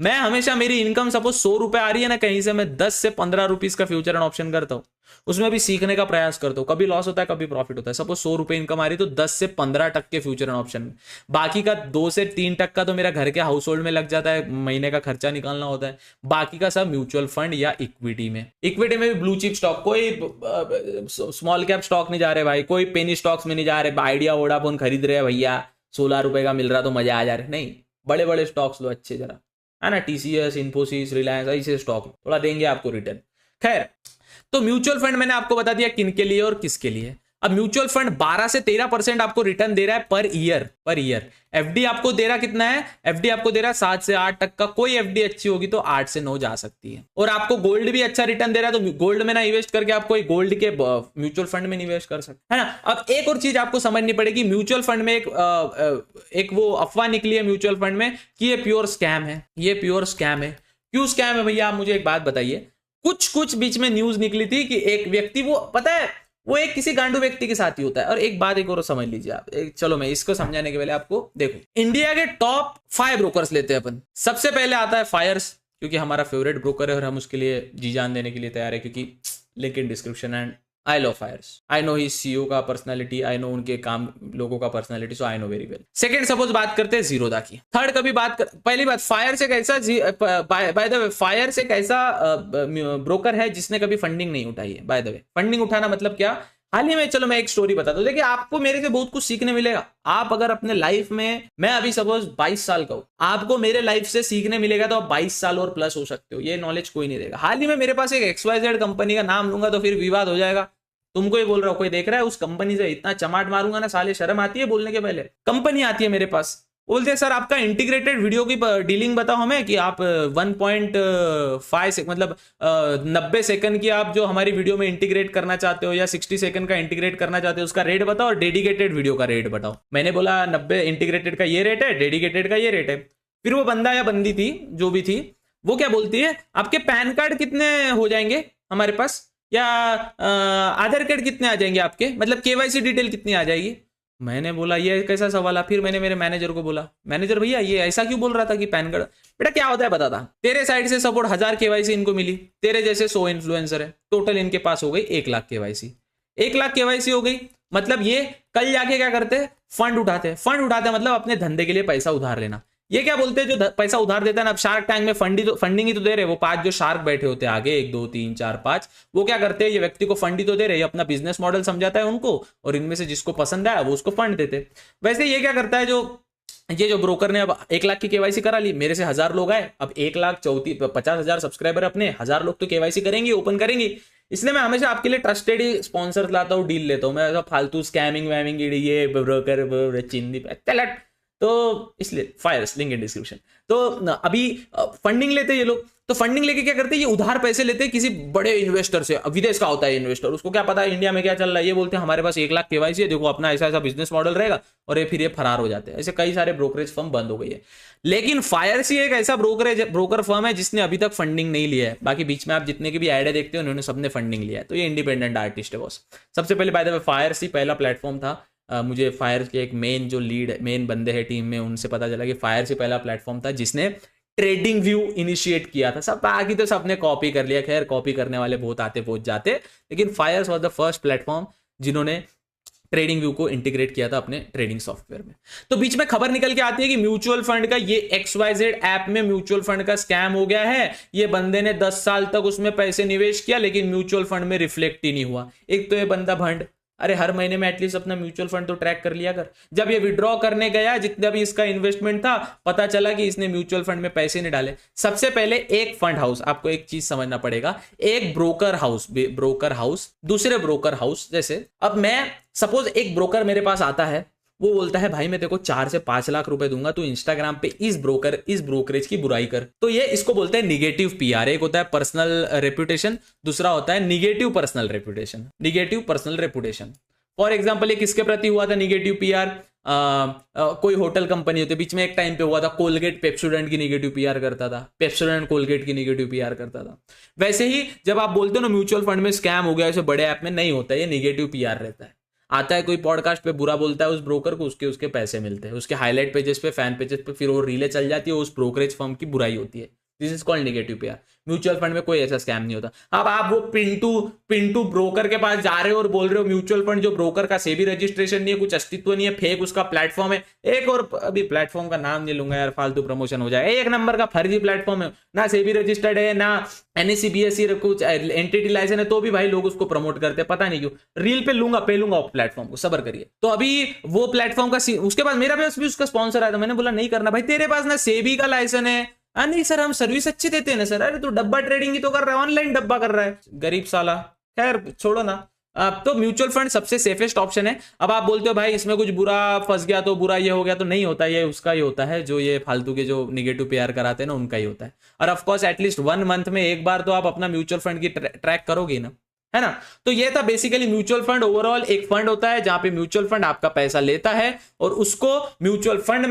Speaker 2: मैं हमेशा मेरी इनकम सपोज 100 रुपए आ रही है ना कहीं से, मैं 10 से 15 रुपीज का फ्यूचर एंड ऑप्शन करता हूं। उसमें भी सीखने का प्रयास करते हो, कभी लॉस होता है कभी प्रॉफिट होता है। सपोज 100 रुपए इनकम आ रही तो 10 से 15% फ्यूचर एंड ऑप्शन में, बाकी का 2 से 3% तो मेरा घर के हाउस होल्ड में लग जाता है, महीने का खर्चा निकालना होता है, बाकी का सब म्यूचुअल फंड या इक्विटी में। इक्विटी में भी ब्लू चिप स्टॉक, कोई स्मॉल कैप स्टॉक नहीं जा रहे भाई, कोई पेनी स्टॉक्स में नहीं जा रहे, आइडिया वोडाफोन खरीद रहे हैं भैया, 16 रुपए का मिल रहा तो मजा आ जा रहे, नहीं, बड़े बड़े स्टॉक्स लो अच्छे जरा, है ना, टीसीएस, इन्फोसिस, रिलायंस, ऐसे स्टॉक थोड़ा देंगे आपको रिटर्न। खैर, तो म्यूचुअल फंड मैंने आपको बता दिया किन के लिए और किसके लिए। अब म्यूचुअल फंड 12 से 13% आपको रिटर्न दे रहा है पर ईयर। एफडी आपको दे रहा कितना है, एफडी आपको दे रहा है 7 से 8%। कोई एफडी अच्छी होगी तो 8 से 9 जा सकती है। और आपको गोल्ड भी अच्छा रिटर्न दे रहा है, तो गोल्ड में ना इन्वेस्ट करके आप कोई गोल्ड के म्यूचुअल फंड में इन्वेस्ट कर सकते है ना। अब एक और चीज आपको समझनी पड़ेगी, म्यूचुअल फंड में एक वो अफवाह निकली है म्यूचुअल फंड में कि ये प्योर स्कैम है, ये प्योर स्कैम है। क्यों स्कैम है भैया, आप मुझे एक बात बताइए। कुछ बीच में न्यूज निकली थी कि एक व्यक्ति, वो पता है वो एक किसी गांडू व्यक्ति के साथ ही होता है। और एक बात एक और समझ लीजिए आप, चलो मैं इसको समझाने के पहले आपको देखो, इंडिया के टॉप 5 ब्रोकर्स लेते हैं अपन। सबसे पहले आता है फायर्स, क्योंकि हमारा फेवरेट ब्रोकर है और हम उसके लिए जी जान देने के लिए तैयार है, क्योंकि link in description. And I love Fyers, I know ही सीईओ का पर्सनालिटी, आई नो उनके काम लोगों का personality, so I know very well. Second suppose बात करते हैं जीरोधा की। थर्ड कभी बात कर, पहली बात फायर्स एक ऐसा, बाय द वे फायर्स एक ऐसा ब्रोकर है जिसने कभी फंडिंग नहीं उठाई है। बाय द वे फंडिंग उठाना मतलब क्या, हाल ही में, चलो मैं एक स्टोरी बताता हूँ, देखिए आपको मेरे से बहुत कुछ सीखने मिलेगा। आप अगर अपने लाइफ में, मैं अभी सपोज 22 साल का हूं, आपको मेरे लाइफ से सीखने मिलेगा तो आप 22 साल और प्लस हो सकते हो, ये नॉलेज कोई नहीं देगा। हाल ही में मेरे पास एक XYZ कंपनी का नाम लूंगा तो फिर विवाद हो जाएगा, तुमको ही बोल रहा हूं, कोई देख रहा है, उस कंपनी से इतना चमाट मारूंगा ना साले, शर्म आती है बोलने के पहले। कंपनी आती है मेरे पास, बोलते हैं सर आपका इंटीग्रेटेड वीडियो की डीलिंग बताओ हमें, कि आप 1.5 मतलब 90 सेकंड की आप जो हमारी वीडियो में इंटीग्रेट करना चाहते हो, या 60 सेकंड का इंटीग्रेट करना चाहते हो, उसका रेट बताओ, और डेडिकेटेड वीडियो का रेट बताओ। मैंने बोला 90 इंटीग्रेटेड का ये रेट है, डेडिकेटेड का ये रेट है। फिर वो बंदा या बंदी थी, जो भी थी, वो क्या बोलती है, आपके पैन कार्ड कितने हो जाएंगे हमारे पास, या आधार कार्ड कितने आ जाएंगे आपके, मतलब केवाईसी डिटेल कितनी आ जाएगी। मैंने बोला ये कैसा सवाल है। फिर मैंने मेरे मैनेजर को बोला, मैनेजर भैया ये ऐसा क्यों बोल रहा था कि पैन कार्ड, बेटा क्या होता है बता था, तेरे साइड से सपोर्ट 1000 केवाईसी इनको मिली, तेरे जैसे 100 इन्फ्लुएंसर है, टोटल इनके पास हो गई 1 लाख केवाईसी। 1 लाख केवाईसी हो गई, मतलब ये कल जाके क्या करते, फंड उठाते मतलब अपने धंधे के लिए पैसा उधार लेना। ये क्या बोलते हैं, जो पैसा उधार देता है ना, अब शार्क टैंक में फंडिंग ही तो दे रहे, वो 5 जो शार्क बैठे होते हैं आगे, 1 2 3 4 5, वो क्या करते हैं, ये व्यक्ति को फंड ही तो दे रहे, अपना बिजनेस मॉडल समझाता है उनको, और इनमें से जिसको पसंद आया वो उसको फंड देते। वैसे ये क्या करता है, जो ब्रोकर ने अब 1 लाख की केवाईसी करा ली, मेरे से 1000 लोग आए, अब 1,50,000 सब्सक्राइबर अपने, 1000 लोग तो केवाईसी करेंगे, ओपन करेंगे। इसलिए मैं हमेशा आपके लिए ट्रस्टेड ही स्पॉन्सर लाता हूँ, डील लेता हूँ मैं, ऐसा फालतू स्कैमिंग वैमिंग ये ब्रोकर चिंदी तलट, तो इसलिए फायर्स, लिंक इन डिस्क्रिप्शन। तो अभी फंडिंग लेते हैं ये लोग, तो फंडिंग लेके क्या करते हैं, ये उधार पैसे लेते हैं किसी बड़े इन्वेस्टर से। विदेश का होता है इन्वेस्टर, उसको क्या पता है इंडिया में क्या चल रहा है, ये बोलते हैं हमारे पास 1 लाख केवाईसी है, देखो अपना ऐसा ऐसा बिजनेस मॉडल रहेगा, और ये फिर ये फरार हो जाते हैं। ऐसे कई सारे ब्रोकरेज फर्म बंद हो गई है, लेकिन फायर्स ही एक ऐसा ब्रोकर फर्म है जिसने अभी तक फंडिंग नहीं लिया है। बाकी बीच में आप जितने की भी एड देखते हो उन्होंने सबने फंडिंग लिया है, तो ये इंडिपेंडेंट आर्टिस्ट है बॉस। सबसे पहले बाय द वे फायर्स ही पहला प्लेटफॉर्म था। मुझे फायर्स के एक मेन बंदे हैं टीम में, उनसे पता चला कि फायर्स ही पहला प्लेटफॉर्म था जिसने ट्रेडिंग व्यू इनिशिएट किया था। सब बाकी तो सबने कॉपी कर लिया, खैर कॉपी करने वाले बहुत आते पहुंच जाते, लेकिन Fyers was the first platform जिन्होंने ट्रेडिंग व्यू को इंटीग्रेट किया था अपने ट्रेडिंग सॉफ्टवेयर में। तो बीच में खबर निकल के आती है कि म्यूचुअल फंड का ये XYZ ऐप में म्यूचुअल फंड का स्कैम हो गया है। ये बंदे ने 10 साल तक उसमें पैसे निवेश किया, लेकिन म्यूचुअल फंड में रिफ्लेक्ट ही नहीं हुआ। एक तो ये बंदा भंड, अरे हर महीने में एटलीस्ट अपना म्यूचुअल फंड तो ट्रैक कर लिया कर। जब ये विड्रॉ करने गया, जितना भी इसका इन्वेस्टमेंट था, पता चला कि इसने म्यूचुअल फंड में पैसे नहीं डाले। सबसे पहले एक फंड हाउस, आपको एक चीज समझना पड़ेगा, एक ब्रोकर हाउस दूसरे ब्रोकर हाउस, जैसे अब मैं सपोज एक ब्रोकर मेरे पास आता है, वो बोलता है भाई मैं तेरे को 4 से 5 लाख रुपए दूंगा, तू इंस्टाग्राम पे इस ब्रोकरेज की बुराई कर। तो ये इसको बोलते हैं निगेटिव PR। एक होता है पर्सनल रेपुटेशन, दूसरा होता है negative personal reputation. For example ये किसके प्रति हुआ था निगेटिव PR, कोई होटल कंपनी होती है, बीच में एक टाइम पे हुआ था कोलगेट पेप्सोडेंट की निगेटिव PR करता था, पेप्सोडेंट कोलगेट की निगेटिव PR करता था। वैसे ही जब आप बोलते हो ना म्यूचुअल फंड में स्कैम हो गया, ऐसे बड़े ऐप में नहीं होता है, ये निगेटिव PR रहता है। आता है कोई पॉडकास्ट पे बुरा बोलता है उस ब्रोकर को, उसके पैसे मिलते हैं, उसके हाईलाइट पेजेस पे, फैन पेजेस पे फिर वो रीले चल जाती है, उस ब्रोकरेज फर्म की बुराई होती है। This is called negative PR. Mutual fund में कोई ऐसा स्कैम नहीं होता। अब आप वो पिंटू ब्रोकर के पास जा रहे हो और बोल रहे हो म्यूचुअल फंड जो ब्रोकर का सेबी रजिस्ट्रेशन नहीं है, कुछ अस्तित्व नहीं है, फेक उसका प्लेटफॉर्म है। एक और अभी प्लेटफॉर्म का नाम नहीं लूंगा यार, फालतू प्रमोशन हो जाए। एक नंबर का फर्जी प्लेटफॉर्म है, ना सेबी रजिस्टर्ड है, ना एनएससी बीएससी कुछ एंटिटी लाइसेंस है, तो भी भाई लोग उसको प्रमोट करते हैं, पता नहीं क्यों। रील पे लूंगा प्लेटफॉर्म को, सबर करिए। तो अभी वो प्लेटफॉर्म का उसके पास मेरा पास भी उसका स्पॉन्सर आया था, मैंने बोला नहीं करना भाई, तेरे पास ना सेबी का लाइसेंस है। नहीं सर हम सर्विस अच्छी देते हैं ना सर। अरे तू डब्बा ट्रेडिंग ही तो कर रहा है, ऑनलाइन डब्बा कर रहा है, गरीब साला। खैर छोड़ो ना। अब तो म्यूचुअल फंड सबसे सेफेस्ट ऑप्शन है। अब आप बोलते हो भाई इसमें कुछ बुरा फंस गया तो बुरा ये हो गया, तो नहीं होता, ये उसका ही होता है जो ये फालतू के जो निगेटिव पीआर कराते हैं ना, उनका ही होता है। और ऑफकोर्स एटलीस्ट 1 मंथ में एक बार तो आप अपना म्यूचुअल फंड की ट्रैक करोगे ना, है ना। तो ये था बेसिकली म्यूचुअल फंड। ओवरऑल एक फंड होता है जहां पे म्यूचुअल फंड आपका पैसा लेता है और उसको म्यूचुअल फंड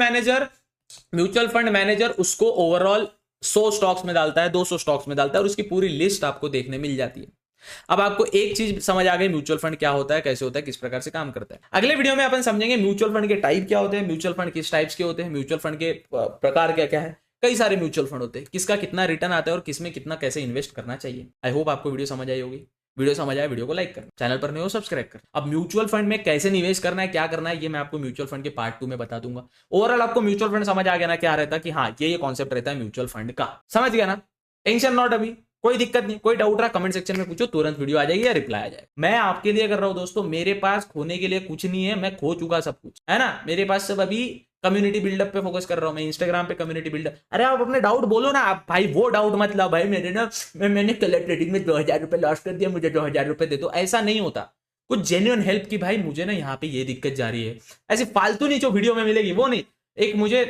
Speaker 2: मैनेजर उसको ओवरऑल 100 स्टॉक्स में डालता है, 200 स्टॉक्स में डालता है, और उसकी पूरी लिस्ट आपको देखने मिल जाती है। अब आपको एक चीज समझ आ गई म्यूचुअल फंड क्या होता है, कैसे होता है, किस प्रकार से काम करता है। अगले वीडियो में अपन समझेंगे म्यूचुअल फंड के टाइप क्या होते हैं, म्यूचुअल फंड किस टाइप्स के होते हैं, म्यूचुअल फंड के प्रकार क्या क्या है। कई सारे म्यूचुअल फंड होते हैं, किसका कितना रिटर्न आता है और किसमें कितना कैसे इन्वेस्ट करना चाहिए। आई होप आपको वीडियो समझ आई होगी। वीडियो समझ आया वीडियो को लाइक करना, चैनल पर नहीं हो सब्सक्राइब कर। अब म्यूचुअल फंड में कैसे निवेश करना है, क्या करना है, ये मैं आपको म्यूचुअल फंड के पार्ट 2 में बता दूंगा। ओवरऑल आपको म्यूचुअल फंड समझ आ गया ना, क्या रहता है कि हाँ ये कॉन्सेप्ट रहता है म्यूचुअल फंड का, समझ गया ना। टेंशन नॉट, अभी कोई दिक्कत नहीं, कोई डाउट रहा कमेंट सेक्शन में पूछो, तुरंत वीडियो आ जाएगी या रिप्लाई आ जाएगा। मैं आपके लिए कर रहा हूं दोस्तों, मेरे पास खोने के लिए कुछ नहीं है, मैं खो चुका सब कुछ, है ना। मेरे पास सब अभी कम्युनिटी बिल्डअप पे फोकस कर रहा हूं, मैं इंस्टाग्राम पे कम्युनिटी बिल्डअप। अरे आप अपने डाउट बोलो ना, आप भाई वो डाउट मत लाओ भाई मेरे ना, मैंने कलर ट्रेडिंग में 2000 रुपए लॉस कर दिया, मुझे 2000 रुपए दे दो, ऐसा नहीं होता। कुछ जेन्युइन हेल्प की भाई मुझे ना यहाँ पे ये दिक्कत जा रही है, ऐसी फालतू नहीं जो वीडियो में मिलेगी वो नहीं। एक मुझे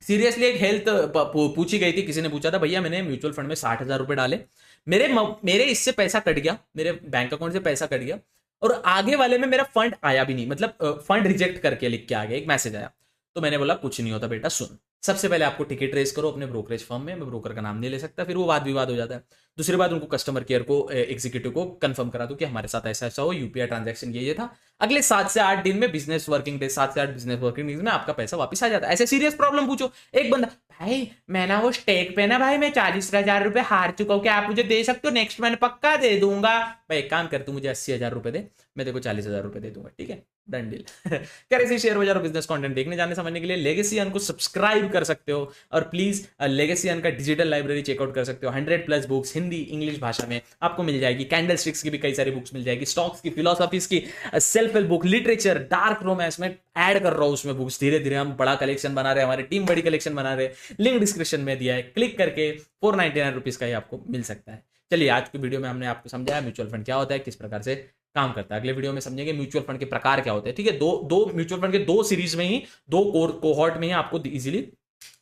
Speaker 2: सीरियसली एक हेल्थ पूछी गई थी, किसी ने पूछा था भैया मैंने म्यूचुअल फंड में 60,000 रुपए डाले, मेरे इससे पैसा कट गया, मेरे बैंक अकाउंट से पैसा कट गया, और आगे वाले में मेरा फंड आया भी नहीं, मतलब फंड रिजेक्ट करके लिख के आ गया, एक मैसेज आया। तो मैंने बोला कुछ नहीं होता बेटा, सुन, सबसे पहले आपको टिकट रेस करो अपने ब्रोकरेज फर्म में, मैं ब्रोकर का नाम नहीं ले सकता, फिर वो वाद विवाद हो जाता है। दूसरी बात, उनको कस्टमर केयर को एग्जीक्यूटिव को कंफर्म करा दो कि हमारे साथ ऐसा ऐसा हो, यूपीआई ट्रांजैक्शन ये था, अगले 7 से 8 दिन में, बिजनेस वर्किंग डे 7 से 8 बिजनेस वर्किंग डेज में आपका पैसा वापस आ जाता है। ऐसे सीरियस प्रॉब्लम पूछो। एक बंदा, भाई मैं ना वो स्टेक पे ना भाई मैं 40,000 रुपए हार चुका हूँ, क्या आप मुझे दे सकते हो, नेक्स्ट मैंने पक्का दे दूंगा। भाई एक काम कर, तू मुझे 80,000 रुपए दे, मैं तेरे को 40,000 रुपए दे दूंगा, ठीक है, डन डील। क्या ऐसे शेयर बाजार और बिजनेस कंटेंट देखने जाने समझने के लिए लेगेसी अर्न को सब्सक्राइब कर सकते हो, और प्लीज लेगेसी अर्न का डिजिटल लाइब्रेरी चेकआउट कर सकते हो। 100+ बुक्स हिंदी इंग्लिश भाषा में आपको मिल जाएगी, कैंडल स्टिक्स की भी कई सारी बुक्स मिल जाएगी, स्टॉक्स की, फिलोसॉफीज की, self help book, literature, dark romance में ऐड कर रहा हूं उसमें बुक्स। धीरे धीरे हम बड़ा कलेक्शन बना रहे हैं, हमारी टीम बड़ी कलेक्शन बना रहे हैं, लिंक डिस्क्रिप्शन में दिया है, क्लिक करके 499 रुपीज का ही आपको मिल सकता है। चलिए आज की वीडियो में हमने आपको समझाया म्यूचुअल फंड क्या होता है, किस प्रकार से काम करता है। अगले वीडियो में समझेंगे म्यूचुअल फंड के प्रकार क्या होते हैं, ठीक है। दो म्यूचुअल फंड के 2 सीरीज में ही, 2 कोहॉर्ट में ही आपको इजीली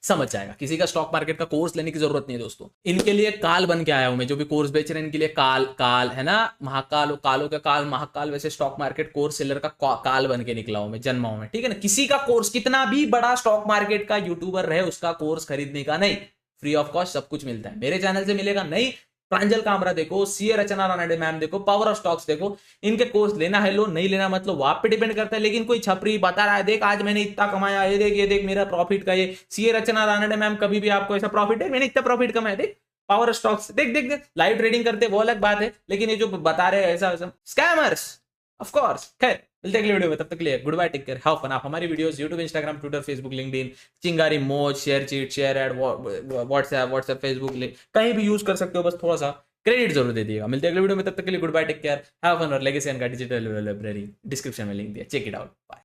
Speaker 2: समझ जाएगा। किसी का स्टॉक मार्केट का कोर्स लेने की जरूरत नहीं है दोस्तों, इनके लिए काल बन के आया हूं मैं, जो भी कोर्स बेच रहे हैं इनके लिए काल है ना, महाकाल, कालों का काल महाकाल, वैसे स्टॉक मार्केट कोर्स सेलर का काल बन के निकला हूं मैं, जन्मा हूं मैं, ठीक है ना। किसी का कोर्स, कितना भी बड़ा स्टॉक मार्केट का यूट्यूबर रहे, उसका कोर्स खरीदने का नहीं, फ्री ऑफ कॉस्ट सब कुछ मिलता है, मेरे चैनल से मिलेगा नहीं। प्रांजल कामरा देखो, सीए रचना रानडे मैम देखो, पावर ऑफ स्टॉक्स देखो, इनके कोर्स लेना है लो, नहीं लेना मतलब वो आप पे डिपेंड करता है। लेकिन कोई छपरी बता रहा है देख आज मैंने इतना कमाया, ये देख मेरा प्रॉफिट का, ये सीए रचना रानडे मैम कभी भी आपको ऐसा प्रॉफिट है, मैंने इतना प्रॉफिट कमाया, देख पावर स्टॉक्स, देख लाइव ट्रेडिंग करते वो अलग बात है, लेकिन ये जो बता रहे हैं ऐसा स्कैमर्स, ऑफ कोर्स। खैर मिलते हैं अगले वीडियो में, तब तक के लिए goodbye, take care, have fun. आप हमारी videos YouTube, Instagram, Twitter, Facebook, LinkedIn, Chingari, Moj, ShareChat, SHAREit, WhatsApp, Facebook, कहीं भी यूज कर सकते हो, बस थोड़ा सा क्रेडिट जरूर दे दिएगा। मिलते हैं अगले वीडियो में, तब तक के लिए goodbye, take care, have fun. और लेगेसी अर्न का डिजिटल लाइब्रेरी डिस्क्रिप्शन में लिंक दिया, चेक इट आउट, बाय।